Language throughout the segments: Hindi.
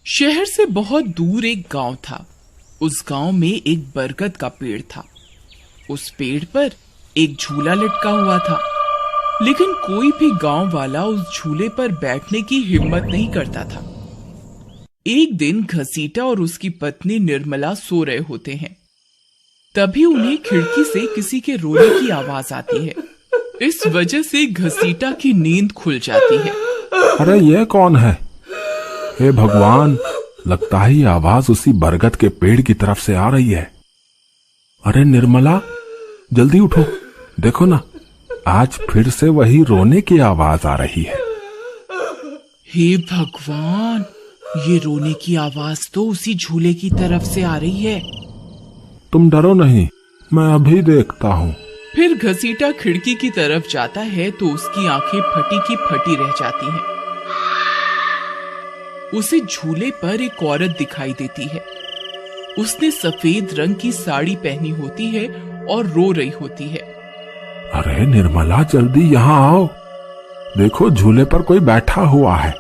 शहर से बहुत दूर एक गांव था। उस गांव में एक बरगद का पेड़ था। उस पेड़ पर एक झूला लटका हुआ था, लेकिन कोई भी गांव वाला उस झूले पर बैठने की हिम्मत नहीं करता था। एक दिन घसीटा और उसकी पत्नी निर्मला सो रहे होते हैं। तभी उन्हें खिड़की से किसी के रोने की आवाज आती है। इस वजह से घसीटा की नींद खुल जाती है। अरे ये कौन है? हे भगवान, लगता है ये आवाज उसी बरगद के पेड़ की तरफ से आ रही है। अरे निर्मला, जल्दी उठो, देखो ना, आज फिर से वही रोने की आवाज आ रही है। हे भगवान, ये रोने की आवाज तो उसी झूले की तरफ से आ रही है। तुम डरो नहीं, मैं अभी देखता हूँ। फिर घसीटा खिड़की की तरफ जाता है तो उसकी आंखें फटी की फटी रह जाती हैं। उसे झूले पर एक औरत दिखाई देती है। उसने सफेद रंग की साड़ी पहनी होती है और रो रही होती है। अरे निर्मला, जल्दी यहाँ आओ, देखो झूले पर कोई बैठा हुआ है।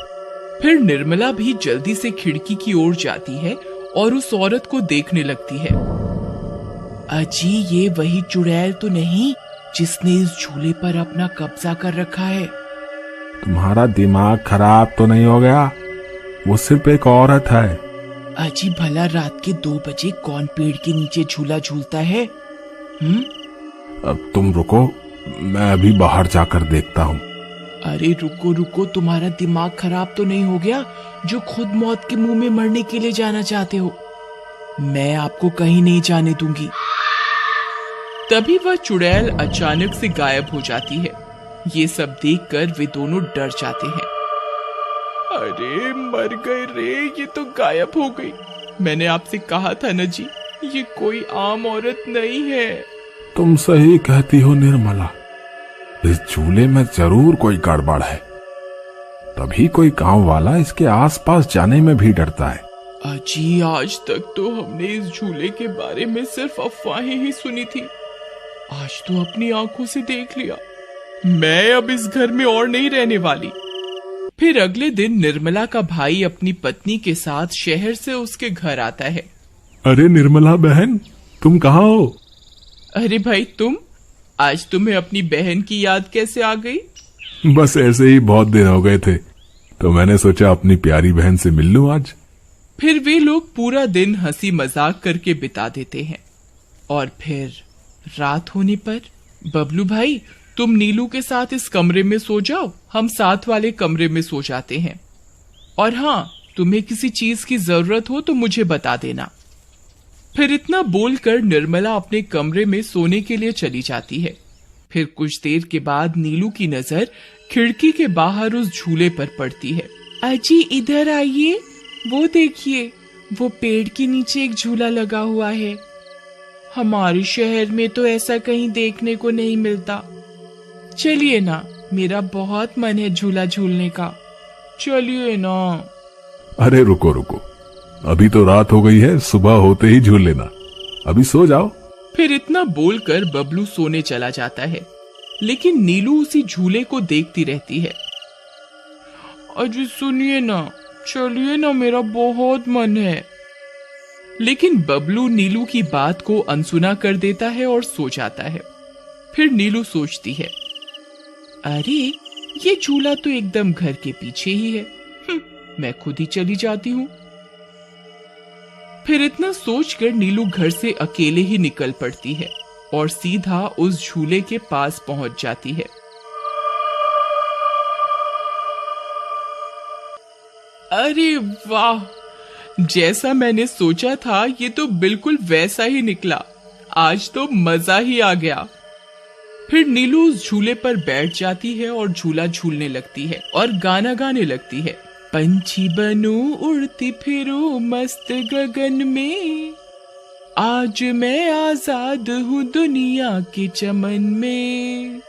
फिर निर्मला भी जल्दी से खिड़की की ओर जाती है और उस औरत को देखने लगती है। अजी, ये वही चुड़ैल तो नहीं जिसने इस झूले पर अपना कब्जा कर रखा है? तुम्हारा दिमाग खराब तो नहीं हो गया? वो सिर्फ एक औरत है। अजी, भला रात के 2 बजे कौन पेड़ के नीचे झूला झूलता है? अब तुम रुको, मैं अभी बाहर जाकर देखता हूँ। अरे रुको रुको, तुम्हारा दिमाग खराब तो नहीं हो गया जो खुद मौत के मुंह में मरने के लिए जाना चाहते हो? मैं आपको कहीं नहीं जाने दूंगी। तभी वह चुड़ैल अचानक से गायब हो जाती है। ये सब देखकर वे दोनों डर जाते हैं। अरे मर गए रे, ये तो गायब हो गई। मैंने आपसे कहा था ना जी, ये कोई आम औरत नहीं है। तुम सही कहती हो निर्मला, इस झूले में जरूर कोई गड़बड़ है, तभी कोई गांव वाला इसके आसपास जाने में भी डरता है। अजी, आज तक तो हमने इस झूले के बारे में सिर्फ अफवाहें ही सुनी थी। आज तो अपनी आंखों से देख लिया। मैं अब इस घर में और नहीं रहने वाली। फिर अगले दिन निर्मला का भाई अपनी पत्नी के साथ शहर से उसके घर आता है। अरे निर्मला बहन, तुम कहाँ हो? अरे भाई, आज तुम्हें अपनी बहन की याद कैसे आ गई? बस ऐसे ही, बहुत दिन हो गए थे तो मैंने सोचा अपनी प्यारी बहन से मिल लूं आज। फिर वे लोग पूरा दिन हंसी मजाक करके बिता देते हैं। और फिर रात होने पर, बबलू भाई, तुम नीलू के साथ इस कमरे में सो जाओ, हम साथ वाले कमरे में सो जाते हैं। और हाँ, तुम्हें किसी चीज की जरूरत हो तो मुझे बता देना। फिर इतना बोलकर निर्मला अपने कमरे में सोने के लिए चली जाती है। फिर कुछ देर के बाद नीलू की नजर खिड़की के बाहर उस झूले पर पड़ती है। अजी, इधर आइए, वो देखिए, वो पेड़ के नीचे एक झूला लगा हुआ है। हमारे शहर में तो ऐसा कहीं देखने को नहीं मिलता। चलिए ना, मेरा बहुत मन है झूला झूलने का, चलिए ना। अरे रुको रुको, अभी तो रात हो गई है, सुबह होते ही झूल लेना, अभी सो जाओ। फिर इतना बोलकर बबलू सोने चला जाता है, लेकिन नीलू उसी झूले को देखती रहती है। अजी सुनिए ना, चलिए ना, मेरा बहुत मन है। लेकिन बबलू नीलू की बात को अनसुना कर देता है और सो जाता है। फिर नीलू सोचती है, अरे ये झूला तो एकदम घर के पीछे ही है, मैं खुद ही चली जाती हूँ। फिर इतना सोचकर नीलू घर से अकेले ही निकल पड़ती है और सीधा उस झूले के पास पहुंच जाती है। अरे वाह, जैसा मैंने सोचा था ये तो बिल्कुल वैसा ही निकला। आज तो मजा ही आ गया। फिर नीलू उस झूले पर बैठ जाती है और झूला झूलने लगती है और गाना गाने लगती है। पंछी बनूं उड़ती फिरूं मस्त गगन में, आज मैं आजाद हूँ दुनिया के चमन में।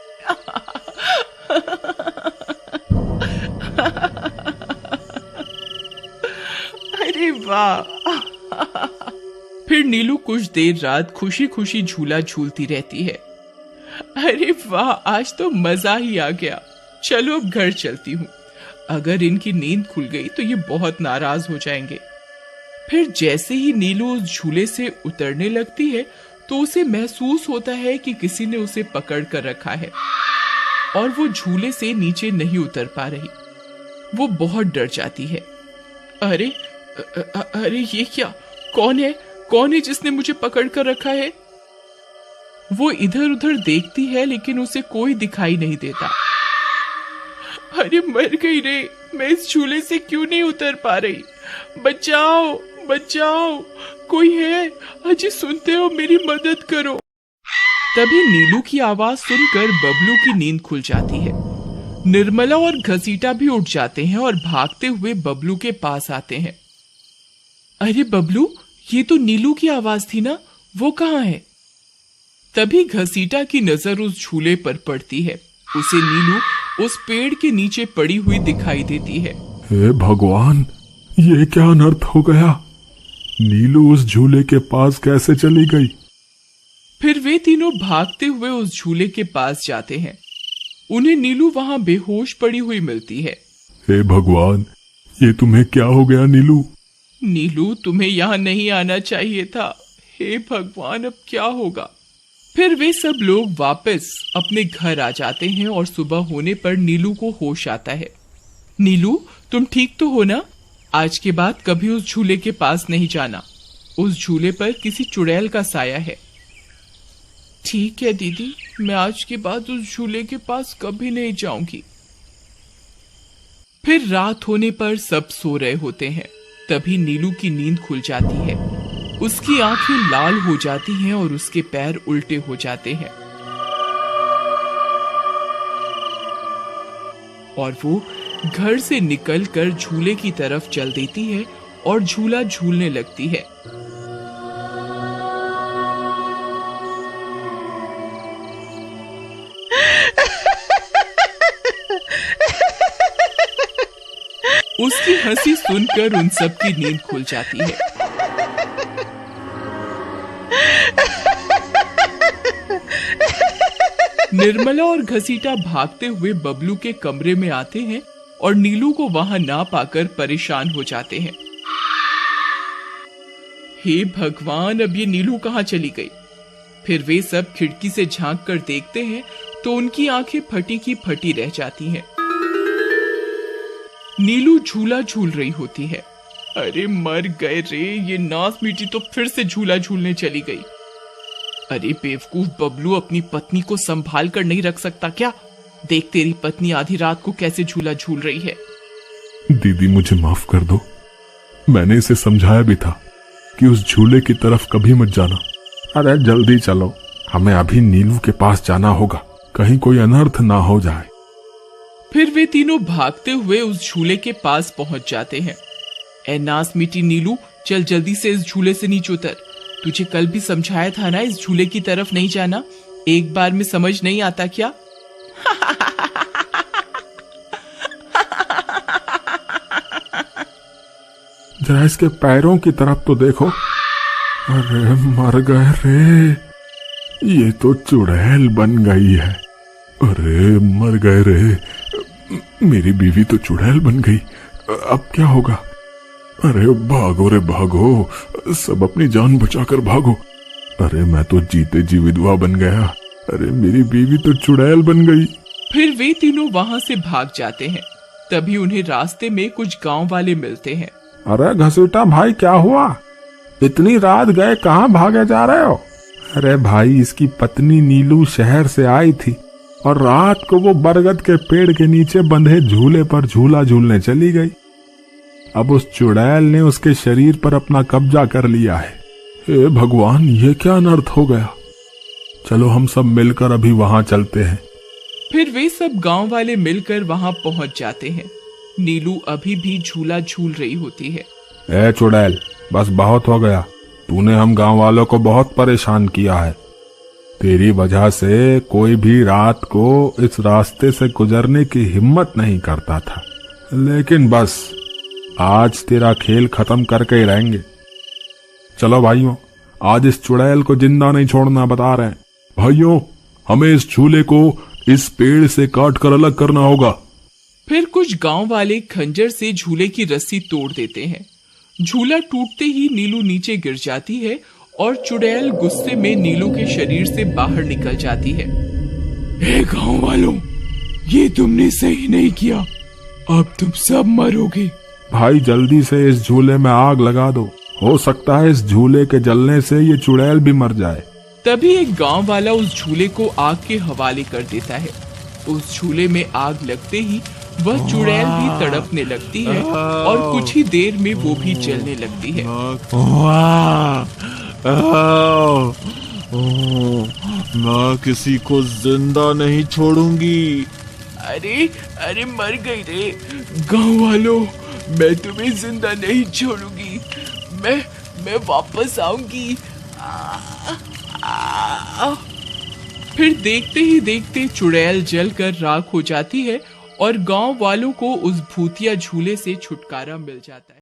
अरे वाह। फिर नीलू कुछ देर रात खुशी खुशी झूला झूलती रहती है। अरे वाह, आज तो मजा ही आ गया। चलो अब घर चलती हूँ। अगर इनकी नींद खुल गई तो ये बहुत नाराज हो जाएंगे। फिर जैसे ही नीलू उस झूले से उतरने लगती है तो उसे महसूस होता है कि किसी ने उसे पकड़ कर रखा है और वो झूले से नीचे नहीं उतर पा रही। वो बहुत डर जाती है। अरे अरे ये क्या, कौन है जिसने मुझे पकड़ कर रखा है? वो इधर उधर देखती है लेकिन उसे कोई दिखाई नहीं देता। अरे मर गई रे, मैं इस झूले से क्यों नहीं उतर पा रही? बचाओ बचाओ, कोई है? अजी सुनते हो, मेरी मदद करो। तभी नीलू की आवाज सुनकर बबलू की नींद खुल जाती है। निर्मला और घसीटा भी उठ जाते हैं और भागते हुए बबलू के पास आते हैं। अरे बबलू, ये तो नीलू की आवाज थी ना, वो कहाँ है? तभी घसीटा की नजर उस झूले पर पड़ती है। उसे नीलू उस पेड़ के नीचे पड़ी हुई दिखाई देती है। हे भगवान, ये क्या अनर्थ हो गया? नीलू उस झूले के पास कैसे चली गई? फिर वे तीनों भागते हुए उस झूले के पास जाते हैं। उन्हें नीलू वहां बेहोश पड़ी हुई मिलती है। हे भगवान, ये तुम्हें क्या हो गया नीलू? नीलू, तुम्हें यहाँ नहीं आना चाहिए था। हे भगवान, अब क्या होगा? फिर वे सब लोग वापस अपने घर आ जाते हैं और सुबह होने पर नीलू को होश आता है। नीलू, तुम ठीक तो हो ना? आज के बाद कभी उस झूले के पास नहीं जाना। उस झूले पर किसी चुड़ैल का साया है। ठीक है दीदी, मैं आज के बाद उस झूले के पास कभी नहीं जाऊंगी। फिर रात होने पर सब सो रहे होते हैं। तभी नीलू की नींद खुल जाती है। उसकी आंखें लाल हो जाती हैं और उसके पैर उल्टे हो जाते हैं और वो घर से निकलकर झूले की तरफ चल देती है और झूला झूलने लगती है। उसकी हंसी सुनकर उन सब की नींद खुल जाती है। निर्मला और घसीटा भागते हुए बबलू के कमरे में आते हैं और नीलू को वहां ना पाकर परेशान हो जाते हैं। हे भगवान, अब ये नीलू कहाँ चली गई? फिर वे सब खिड़की से झांक कर देखते हैं तो उनकी आंखें फटी की फटी रह जाती हैं। नीलू झूला झूल रही होती है। अरे मर गए रे, ये नास मीठी तो फिर से झूला झूलने चली गई। अरे बेवकूफ बबलू, अपनी पत्नी को संभाल कर नहीं रख सकता क्या? देख तेरी पत्नी आधी रात को कैसे झूला झूल रही है। दीदी, मुझे माफ कर दो। मैंने इसे समझाया भी था कि उस झूले की तरफ कभी मत जाना। अरे जल्दी चलो, हमें अभी नीलू के पास जाना होगा, कहीं कोई अनर्थ ना हो जाए। फिर वे तीनों भागते हुए उस झूले के पास पहुंच जाते हैं। ए नास मीठी नीलू, चल जल्दी से इस झूले से नीचे उतर। तुझे कल भी समझाया था ना, इस झूले की तरफ नहीं जाना। एक बार में समझ नहीं आता क्या? जरा इसके पैरों की तरफ तो देखो। अरे मर गए रे, ये तो चुड़ैल बन गई है। अरे मर गए रे, मेरी बीवी तो चुड़ैल बन गई। अब क्या होगा? अरे भागो रे भागो, सब अपनी जान बचाकर भागो। अरे मैं तो जीते जी विधवा बन गया। अरे मेरी बीवी तो चुड़ैल बन गई। फिर वे तीनों वहां से भाग जाते हैं। तभी उन्हें रास्ते में कुछ गांव वाले मिलते हैं। अरे घसीटा भाई, क्या हुआ? इतनी रात गए कहाँ भागे जा रहे हो? अरे भाई, इसकी पत्नी नीलू शहर से आई थी और रात को वो बरगद के पेड़ के नीचे बंधे झूले पर झूला झूलने चली गई। अब उस चुड़ैल ने उसके शरीर पर अपना कब्जा कर लिया है। हे भगवान, ये क्या अनर्थ हो गया? चलो हम सब मिलकर अभी वहां चलते हैं। फिर वे सब गांव वाले मिलकर वहां पहुंच जाते हैं। नीलू अभी भी झूला झूल रही होती है। ए चुड़ैल, बस बहुत हो गया। तूने हम गांव वालों को बहुत परेशान किया है। तेरी वजह से कोई भी रात को इस रास्ते से गुजरने की हिम्मत नहीं करता था, लेकिन बस आज तेरा खेल खत्म करके ही रहेंगे। चलो भाइयों, आज इस चुड़ैल को जिंदा नहीं छोड़ना, बता रहे हैं। भाइयों, हमें इस झूले को इस पेड़ से काट कर अलग करना होगा। फिर कुछ गांव वाले खंजर से झूले की रस्सी तोड़ देते हैं। झूला टूटते ही नीलू नीचे गिर जाती है और चुड़ैल गुस्से में नीलू के शरीर से बाहर निकल जाती है। हे गांव वालों, ये तुमने सही नहीं किया, अब तुम सब मरोगे। भाई जल्दी से इस झूले में आग लगा दो, हो सकता है इस झूले के जलने से ये चुड़ैल भी मर जाए। तभी एक गांव वाला उस झूले को आग के हवाले कर देता है। उस झूले में आग लगते ही वह चुड़ैल भी तड़पने लगती है और कुछ ही देर में वो भी जलने लगती है। मैं किसी को जिंदा नहीं छोड़ूंगी। अरे मर गई रे। गांव वालों, मैं तुम्हें जिंदा नहीं छोड़ूंगी, मैं वापस आऊंगी। फिर देखते ही देखते चुड़ैल जलकर राख हो जाती है और गांव वालों को उस भूतिया झूले से छुटकारा मिल जाता है।